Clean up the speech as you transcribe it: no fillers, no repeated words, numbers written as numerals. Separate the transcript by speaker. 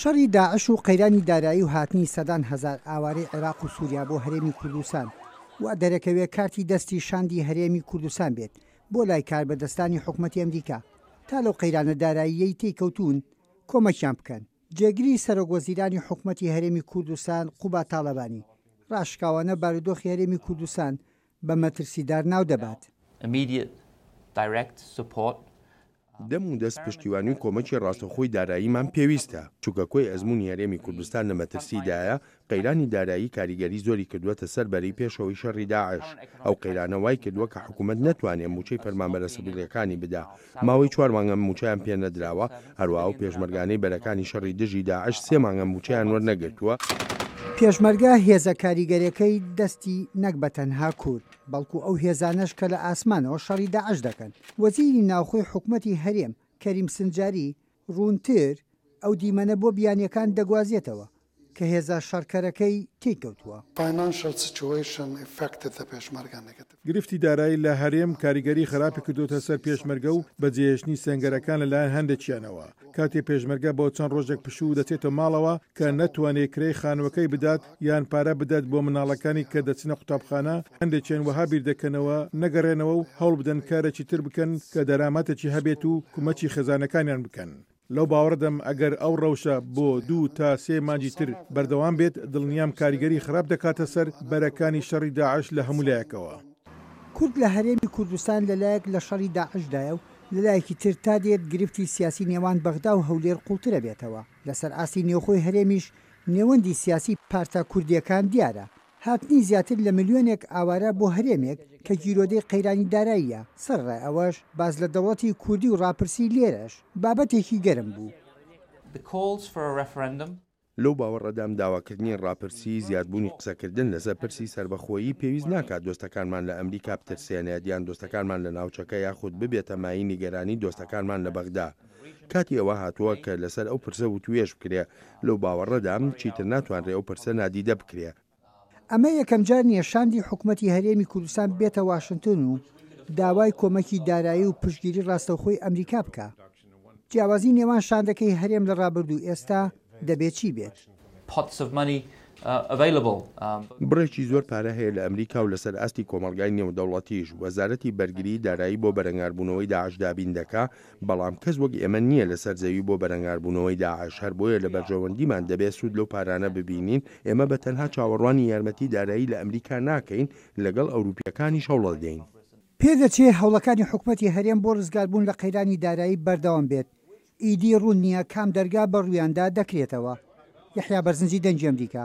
Speaker 1: شەڕی داعش و قەیرانی دارایی و هاتنی سەدان هەزار ئاوارەی عێراق و سووریا بۆ هەرێمی کوردستان وا دەرەکەوێت کارتی دەستی شاندی هەرێمی کوردستان بێت بۆ لای کاربەدەستانی حکوومەتی ئەمریکا تا لەو قەیرانە داراییەی تێکەوتون کۆمەکیان بکەن. جێگیری سەرۆکوەزیرانی حکوومەتی هەرێمی کوردستان قوبا تاڵەبانی ڕاشکاوانە بارودۆخی هەرێمی کوردستان بە مەترسیدار ناو دەبات.
Speaker 2: دەم و دەست پشتیوانی کۆمەکی ڕاستەخۆی داراییمان پێویستە، چونکە کۆی ئەزمموی هەرێمی کوردستان لە مەترسیدایە قەیرانی دارایی کاریگەری زۆری کردووەتە سەر بەری پێشەوەی شەڕی داعش. ئەو قەیرانە وای کردووە کە حکوومەت نەتوانێت موچەی فەرمانبەرە سەبیلەکانی بدا. ماوەی 4 مانگە موچەیان پێ نەدراوە، هەروەها و پێشمەرگانەی بەرەکانی شەڕی دژی داعش 3 مانگە موچەیان وەرنەگرتووە.
Speaker 1: پێشمەرگە هێزە کاریگەریەکەی دەستی نەک بە تەنها کورد، بەڵکو ئەو هێزانەش کە لە ئاسمانەوە شەڕی داعش دەکەن. وەزیری ناوخۆی حکوومەتی هەرێم کەریم سنجاری ڕوونتر ئەو دیمەنە بۆ بیانیەکان دەگوازێتەوە کە هێزە شەڕکەرەکەی تێککەوتووە.
Speaker 3: گرفتی دارایی لە هەرێم کاریگەری خراپی کردوتە سەر پێشمەرگە و بەجێهێشتنی سنگەرەکان لەلایەن هەندێکیانەوە. کاتێ پێشمەرگە بۆ چەند ڕۆژێک پشوو دەچێتە ماڵەوە کە نەتوانێت کرێی خانوەکەی بدات یان پارە بدات بۆ مناڵەکانی کە دەچنە قوتابخانە، هەندێکیان وەها بیر دەکەنەوە نەگەڕێنەوە و هەوڵ بدەن کارێکی تر بکەن کە دەرامەتێکی هەبێت و کومەچی خێزانەکانیان بکەن. لەو باوەڕدەم ئەگەر ئەو ڕەوشە بۆ 2 تا 3 مانجی تر بەردەوام بێت دڵنیام کاریگەری خراپ دەکاتە سەر بەرەکانی شەڕی داعش لە هەموو لایەکەوە.
Speaker 1: کورد لە هەرێمی کوردستان لەلایەک لە شەڕی داعشدایە و لەلایەکی تر تا دێت گرفتی سیاسی نێوان بەغدا و هەولێر قوڵترە بێتەوە. لەسەر ئاستی نێوخۆی هەرێمیش نێوەندی سیاسی پارتا کوردیەکان دیارە. هاتنی زیاتر لە ملیۆنێک ئاوارە بۆ هەرێمێک کە گیرۆدەی قەیرانی داراییە سەرڕای ئەوەش باز لە دەوڵەتی کوردی و ڕاپرسی لێرەش بابەتێکی گەرم بوو.
Speaker 2: لەو باوەڕەدام داواکردنی ڕاپرسی زیادبوونی قسەکردن لەسەر پرسی سربەخۆیی پێویست ناکات دۆستەکانمان لە ئەمریکا بترسێنێت یان دۆستەکانمان لە ناوچەکە یاخود ببێتە مای نیگەرانی دۆستەکانمان لە بەغدا. کاتی ئەوە هاتووە کە لەسەر ئەو پرسە و توێش بکرێ. لەو باوەڕەدام چیتر ناتوانرێ ئەو پرسە نادیدە بکرێ.
Speaker 1: ئەمە یەکەم جار نییە شاندی حکوومەتی هەرێمی کوردستان بێتە واشنگتن و داوای کۆمەکی دارایی و پشتگیری ڕاستەوخۆی ئەمریکا بکە. جیاوازی نێوان شاندەکەی هەرێم لە ڕابردوو ئێستا دەبێت چی بێت؟
Speaker 2: بڕێکی زۆر پارە هەیە لە ئەمریکا و لەسەر ئاستی کۆمەڵگای نێودەوڵەتیش وەزارەتی بەرگری دارایی بۆ بەرەنگاربوونەوەی داعش دابین دەکا، بەڵام کەس وەک ئێمە نییە لەسەر زەوی بۆ بەرەنگاربوونەوەی داعش. هەر بۆیە لە بەرژەوەندیمان دەبێت سوود لەو پارانە ببینین. ئێمە بە تەنها چاوەڕوانی یارمەتی دارایی لە ئەمریکا ناکەین، لەگەڵ ئەوروپیەکانی شەوڵە دەین.
Speaker 1: پێدەچێت هەوڵەکانی حکوومەتی هەرێم بۆ ڕزگاربوون لە قەیرانی دارایی بەردەوام بێت. ئیدی ڕوون نییە کام دەرگا بە ڕوویاندا دەکرێتەوە. یحیا بەرزنجی دەنگی ئەمریکا.